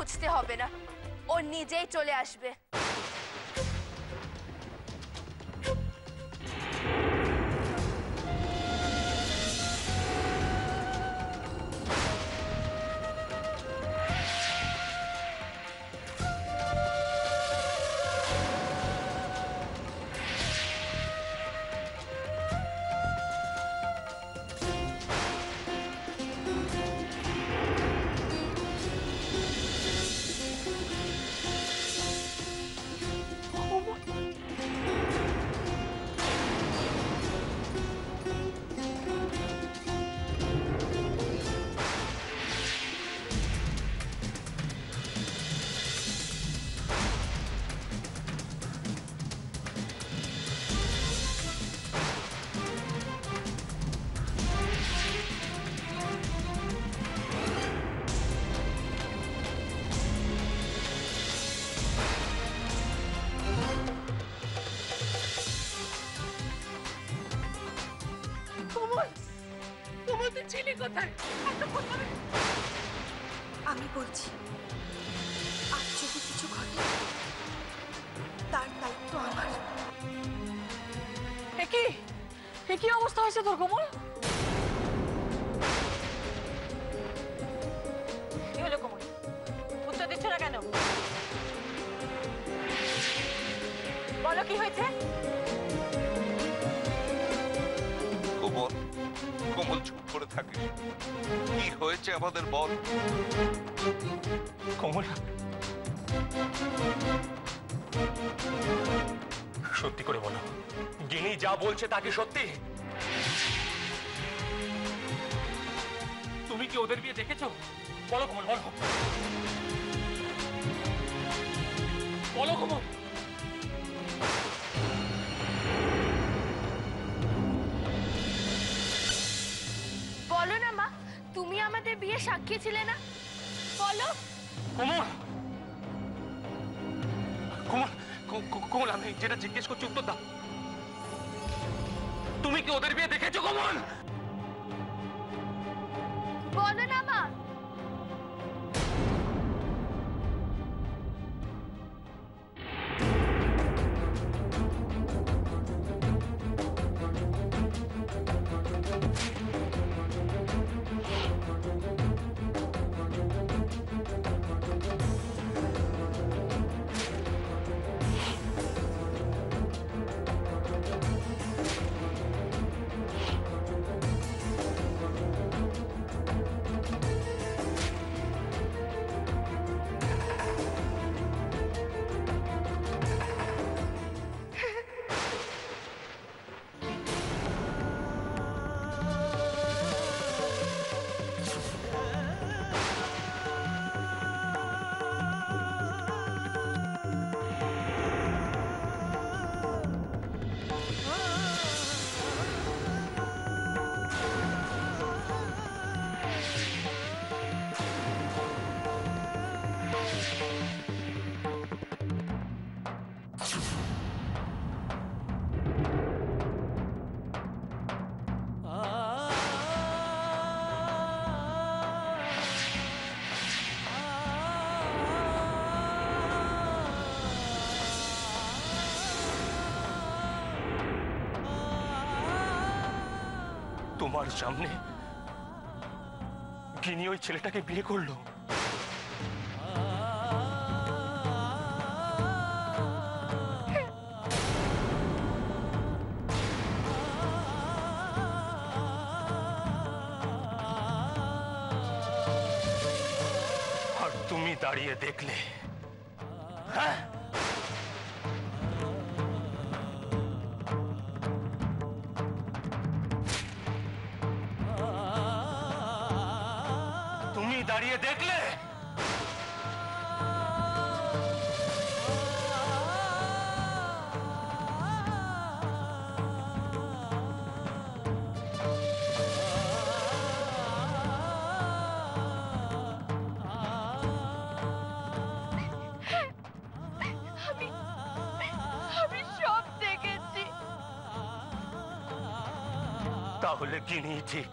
খুঁজতে হবে না, ও নিজেই চলে আসবে। ছেলে কোথায়? আমি বলছি, আর যদি কিছু ঘটে তার দায়িত্ব আমার। কি অবস্থা হয়েছে তোর কোমল? কি হলো কোমল? উত্তর দিচ্ছ না কেন? বলো কি হয়েছে? কোমল, কোমল চুপ করে থাকিস। কি হয়েছে আমাদের বল। কোমল, সত্যি করে বলো, গিনি যা বলছে তা কি সত্যি? তুমি কি ওদের বিয়ে দেখেছো? বলো কোমল, বলো বলো কোমল। বলো না মা, তুমি আমাদের বিয়ে সাক্ষী ছিলে না, বলো। কোমল, কোমল, কোমল, আমি যেটা জিজ্ঞেস করছি উত্তর দাও। তুমি কি ওদের বিয়ে দেখেছো কোমল? বলো না মা। তোমার সামনে গিনি ওই ছেলেটাকে বিয়ে করলো। আর তুমি দাঁড়িয়ে দেখলে। হ্যাঁ, দাঁড়িয়ে দেখলে। আমি সব দেখেছি। তাহলে গিনি ঠিক,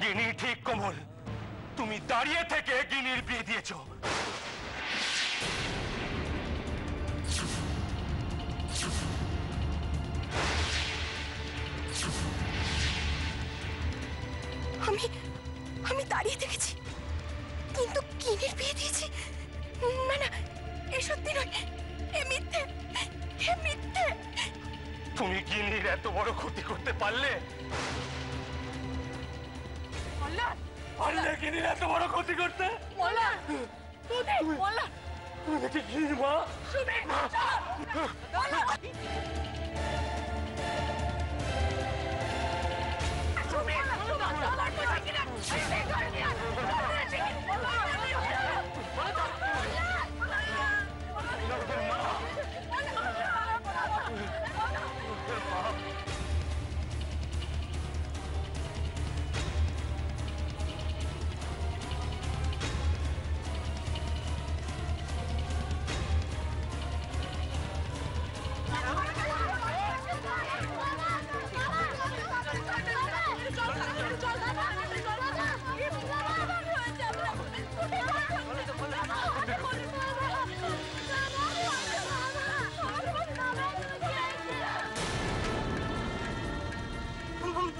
গিনি ঠিক কোমল। তুমি দাঁড়িয়ে থেকে গিনির বিয়ে দিয়েছো। আমি আমি দাঁড়িয়ে দেখেছি, কিন্তু কিনের বিয়ে দিয়েছি? না না, এ সত্যি নয়, এ মিথ্যে, এ মিথ্যে। তুমি গিনির এত বড় ক্ষতি করতে পারলে? মল্লার পারলে গিনির এত বড় ক্ষতি করতে? মল্লার সুধীর মল্লার দেখি গিনির মা। সুধীর মল্লার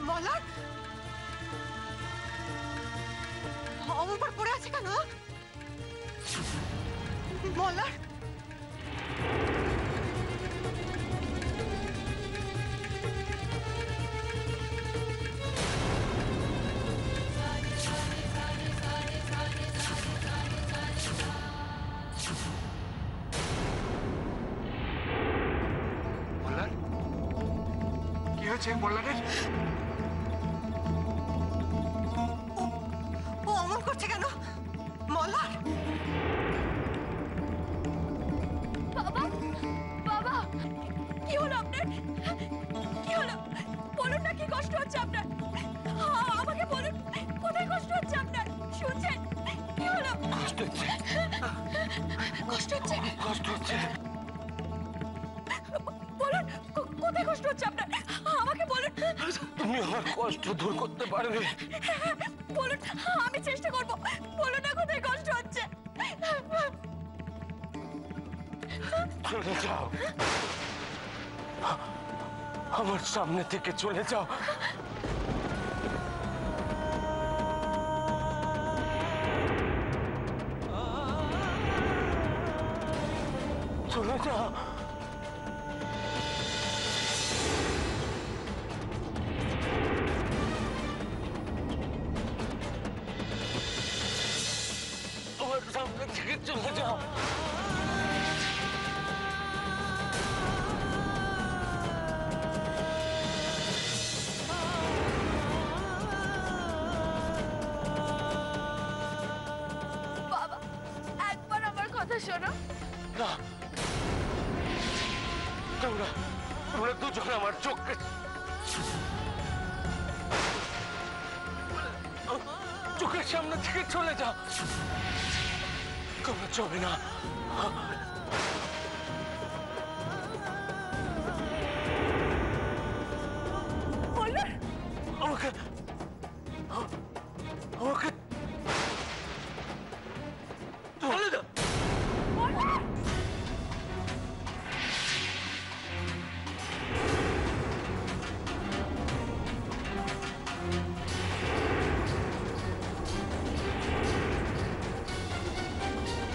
মলার আমার উপর পড়ে আছে কেন? মলার মল্লার কি হয়েছে মল্লারের? ও অমন করছে কেন? মলার বাবা, বাবা, কি হলো আপনার? কি হলো বলুন না, কি কষ্ট হচ্ছে আপনার? আমাকে বলুন, কোথায় কষ্ট হচ্ছে আপনার? শুনছেন? কি হলো? কষ্ট হচ্ছে, কষ্ট হচ্ছে? কষ্ট হচ্ছে। বলুন, কোথায় কষ্ট হচ্ছে আপনার? আমাকে বলুন। তুমি আমার কষ্ট দূর করতে পারবে? বলুন, আমি চেষ্টা করব। বলুন না, কোথায় কষ্ট হচ্ছে? চলে যাও, আমার সামনে থেকে চলে যাও। চলে যাও। আমার সামনে থেকে চলে যাও। বাবা, একবার আমার কথা শোনো। না, তোমরা তোমরা দুজন আমার চোখকে চোখের সামনে থেকে চলে যাও। তোমরা চলে না। বলুন, আমাকে আমাকে চলে দাও।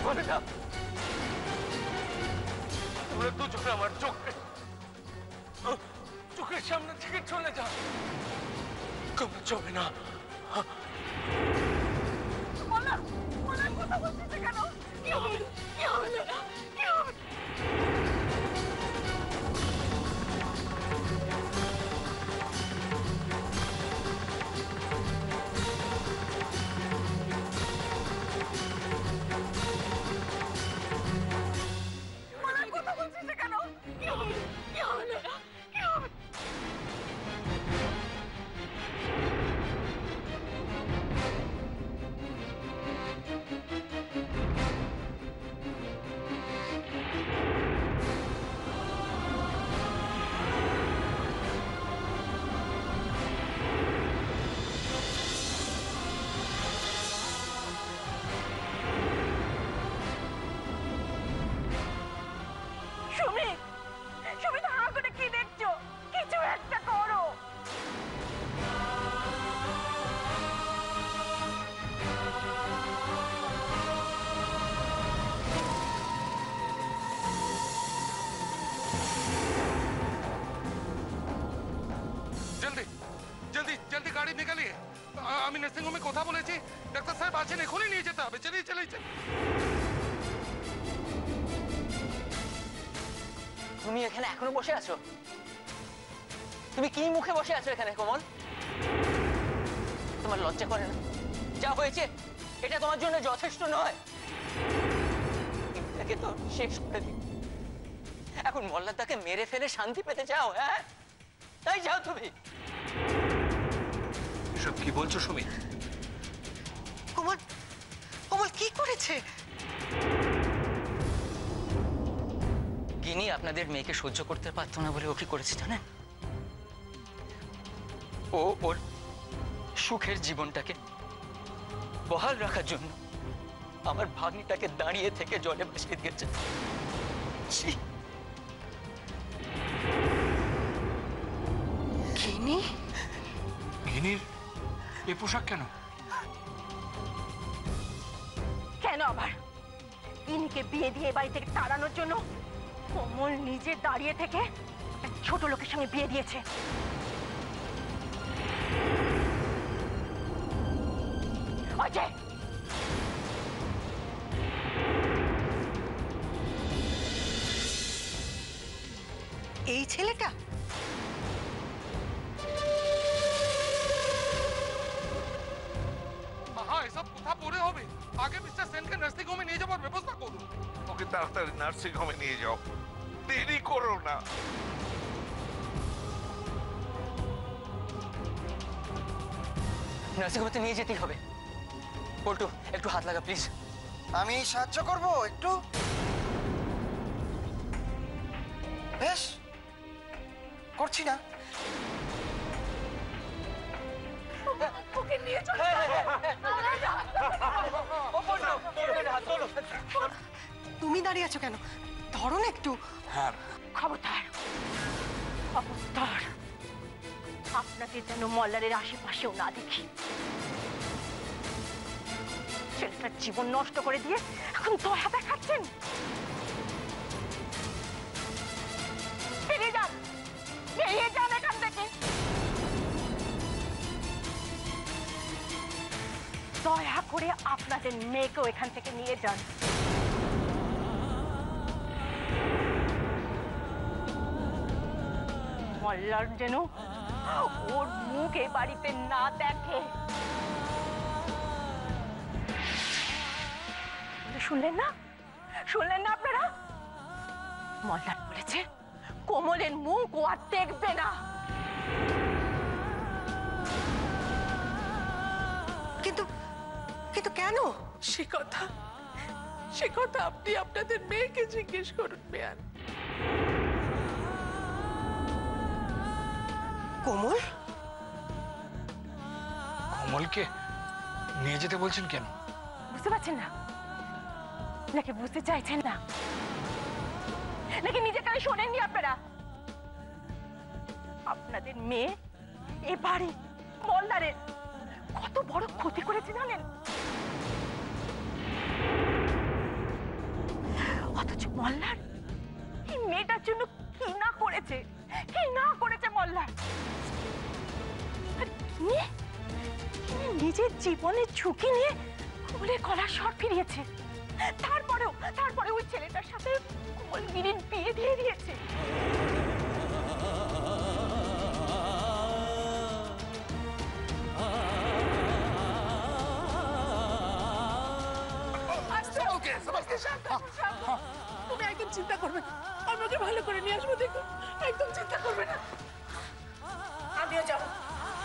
চলে যাও। তোমরা দুজন আমার চোখের সামনে থেকে চলে যাও। তোমরা চলে না। মলার, মলার কথা বলছিস কেন? কি হবে? কি হবে? কি হবে? মলার কথা বলছিস কেন? কি হবে? কি হবে? কি হবে? আমি নার্সিং হোমে কথা বলেছি, ডাক্তার সাহেব আছেন, এখনই নিয়ে যেতে হবে। চলেই চলেই চল। তুমি এখানে এখনো বসে আছো? তুমি কি মুখে বসে আছো এখানে কোমল? তোমার লজ্জা করে না? যা হয়েছে এটা তোমার জন্য যথেষ্ট নয়? এটাকে তো শেষ করে দিই। এখন মল্লাদাকে মেরে ফেলে শান্তি পেতে চাও? হ্যাঁ, তাই যাও তুমি। এসব কি বলছো সুমিত? কোমল, কোমল কি করেছে? গিনি আপনাদের মেয়েকে সহ্য করতে পারতো না বলে ও কি করেছে জানেন? ও ওর সুখের জীবনটাকে বহাল রাখার জন্য আমার ভাগ্নিটাকে দাঁড়িয়ে থেকে জলে ভাসিয়ে দিয়েছে। ছি! গিনি? গিনির এ পোশাক কেন? কেন আবার? গিনিকে বিয়ে দিয়ে বাড়ি থেকে তাড়ানোর জন্য কোমল নিজে দাঁড়িয়ে থেকে এক ছোট লোকের সঙ্গে বিয়ে দিয়েছে। অজয়, এই ছেলেটা? হ্যাঁ, এসব কথা পরে হবে। আগে মিস্টার সেনকে নার্সিং হোমে নিয়ে যাওয়ার ব্যবস্থা করুন। ওকে তাড়াতাড়ি নার্সিং হোমে নিয়ে যাও, দেরি করো না। নার্সিং হোমে নিয়ে যেতেই হবে। পল্টু, একটু হাত লাগা প্লিজ। আমি সাহায্য করব একটু। বেশ, করছি না। ওকে নিয়ে চল। তুমি দাঁড়িয়ে আছো কেন? ধরো না একটু। হ্যাঁ, খবরদার, খবরদার, আপনাকে যেন মল্লারের আশেপাশেও না দেখি। ছেলেটার জীবন নষ্ট করে দিয়ে এখন দয়া দেখাচ্ছেন। বেরিয়ে যান, বেরিয়ে যান এখান থেকে। দয়া করে আপনাদের মেয়েকেও এখান থেকে নিয়ে যান। মল্লার যেন ওর মুখ এ বাড়িতে না দেখে। শুনলেন না? শুনলেন না আপনারা? মল্লার বলেছে কোমলের মুখ ও আর দেখবে না। কিন্তু কিন্তু কেন? সে কথা আপনি আপনাদের মেয়েকে জিজ্ঞেস করুন বেয়ান। কোমল? কমলকে নিয়ে যেতে বলছেন কেন? বুঝতে পারছেন না? নাকি বুঝতে চাইছেন না? নাকি নিজের কানে শোনেননি আপনারা? আপনাদের মেয়ে এ বাড়ি মল্লারের কত বড় ক্ষতি করেছে জানেন? অথচ মল্লার এই মেয়েটার জন্য কি না করেছে, কি না করেছে মল্লার। আর নিজের জীবনের ঝুঁকি নিয়ে কোমলের গলার স্বর ফিরিয়েছে। তারপরে ওই ছেলেটার সাথে কোমল গিরির বিয়ে দিয়ে দিয়েছে। তুমি একদম চিন্তা করবে না, আমি ওকে ভালো করে নিয়ে আসবো। দেখুন, একদম চিন্তা করবে না। আমিও যাবো,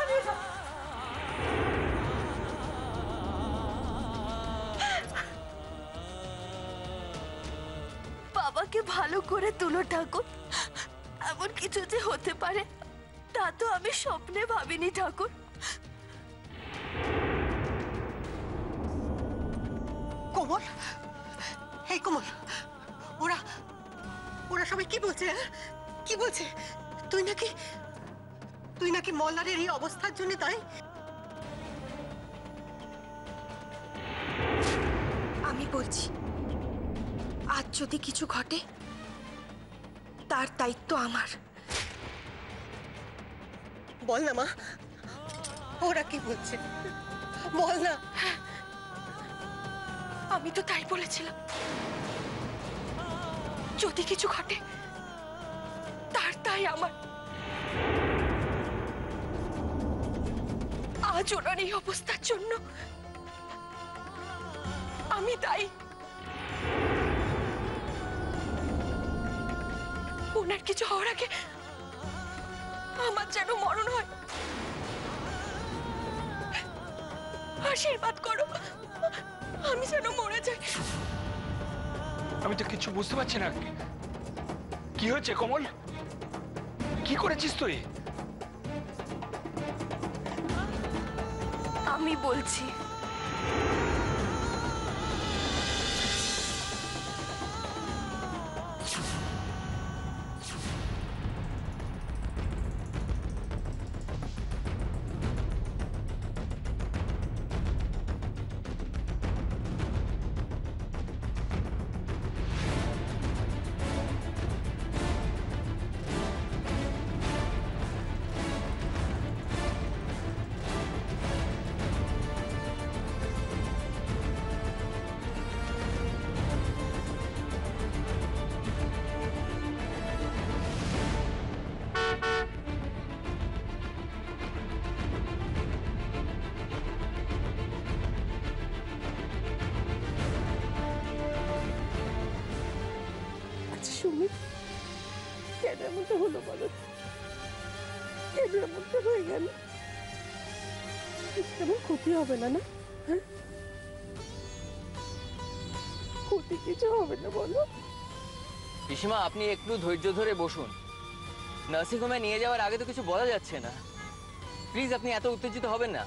আমিও যাবো। বাবাকে ভালো করে তুলো ঠাকুর। এমন কিছু যে হতে পারে তা তো আমি স্বপ্নে ভাবিনি ঠাকুর। কোমল, এই কোমল, ওরা ওরা সবাই কি বলছে? কি বলছে? তুই নাকি মল্লারের এই অবস্থার জন্য, তাই? আমি বলছি, আজ যদি কিছু ঘটে তার দায়িত্ব আমার। বল না মা, ওরা কি বলছে? বল না। আমি তো তাই বলেছিলাম, যদি কিছু ঘটে তার তাই আমার। আজ ওনার এই অবস্থার জন্য আমি দায়ী। ওনার কিছু হওয়ার আগে আমার যেন মরণ হয়। আশীর্বাদ করো, আমি যেন মরে যাই। আমি তো কিছু বুঝতে পারছি না। কি হয়েছে কমল? কি করেছিস তুই? আমি বলছি, সুমিত, কেন এমনটা হলো বলো? কেন এমনটা হয়ে গেল? তেমন ক্ষতি হবে না, না? হ্যাঁ, ক্ষতি কিছু হবে না বলো? পিসিমা, আপনি একটু ধৈর্য ধরে বসুন। নার্সিং হোমে নিয়ে যাওয়ার আগে তো কিছু বলা যাচ্ছে না। প্লিজ আপনি এত উত্তেজিত হবেন না।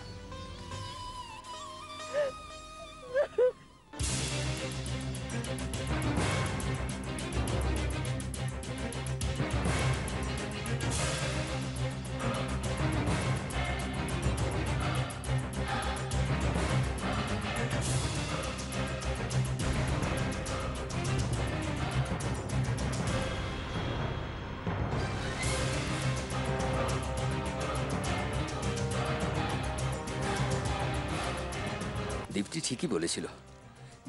দীপ্তি ঠিকই বলেছিল,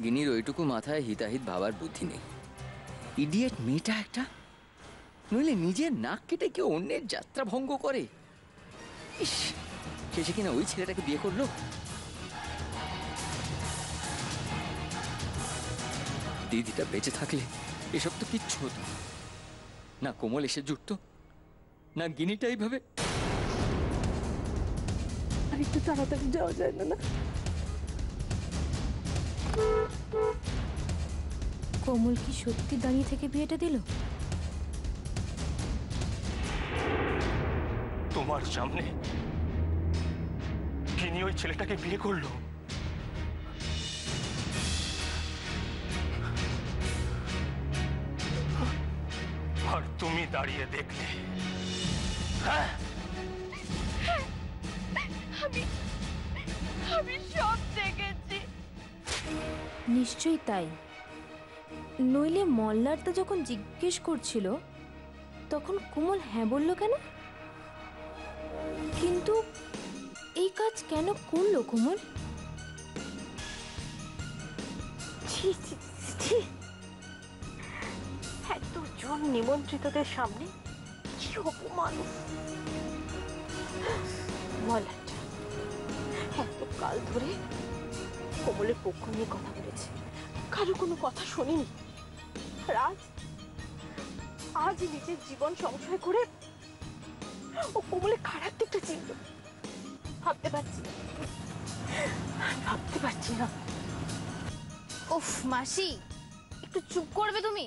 গিনির ওইটুকু মাথায় হিতাহিত ভাবার বুদ্ধি নেই। ইডিয়েট মেয়েটা একটা, নইলে নিজের নাক কেটে কেউ অন্যের যাত্রা ভঙ্গ করে। ইস, শেষে কিনা ওই ছেলেটাকে বিয়ে করলো। দিদিটা বেঁচে থাকলে এসব তো কিচ্ছু হতো না। কোমল এসে জুটতো না, গিনিটা এইভাবে। আর একটু তাড়াতাড়ি যাওয়া যায় না? না, কোমল কি সত্যি দাঁড়িয়ে থেকে বিয়েটা দিল? তোমার সামনে কিনি ওই ছেলেটাকে বিয়ে করলো। আর তুমি দাঁড়িয়ে দেখলে। হ্যাঁ, আমি সব দেখেছি। নিশ্চয়ই তাই, নইলে মল্লারদা যখন জিজ্ঞেস করছিল তখন কোমল হ্যাঁ বলল কেন? কিন্তু এই কাজ কেন করলো কোমল? ছি ছি ছি, এতজন নিমন্ত্রিতদের সামনে কি অপমান! মল্লারটা এতকাল ধরে কোমলের পক্ষ নিয়ে কথা বলেছে, কারো কোনো কথা শুনিনি। আজ নিজের জীবন সংশয় করে ও কোমলের খারাপ দিকটা চিনল। ভাবতে পারছি না। উফ মাসি, একটু চুপ করবে তুমি?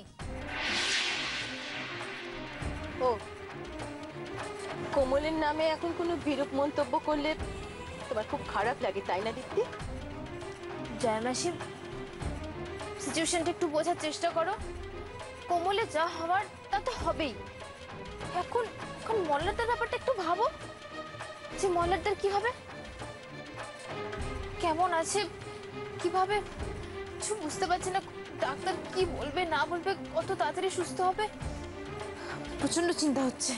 ও, কোমলের নামে এখন কোনো বিরূপ মন্তব্য করলে তোমার খুব খারাপ লাগে, তাই না দীপ্তি? জয় মাসি, সিচুয়েশনটা একটু বোঝার চেষ্টা করো। কোমলে যা হওয়ার তা তো হবেই। এখন মল্লারদার ব্যাপারটা একটু ভাবো, যে মল্লারদার কি হবে, কেমন আছে, কিভাবে, কিছু বুঝতে পারছি না। ডাক্তার কি বলবে না বলবে, কত তাড়াতাড়ি সুস্থ হবে, প্রচন্ড চিন্তা হচ্ছে।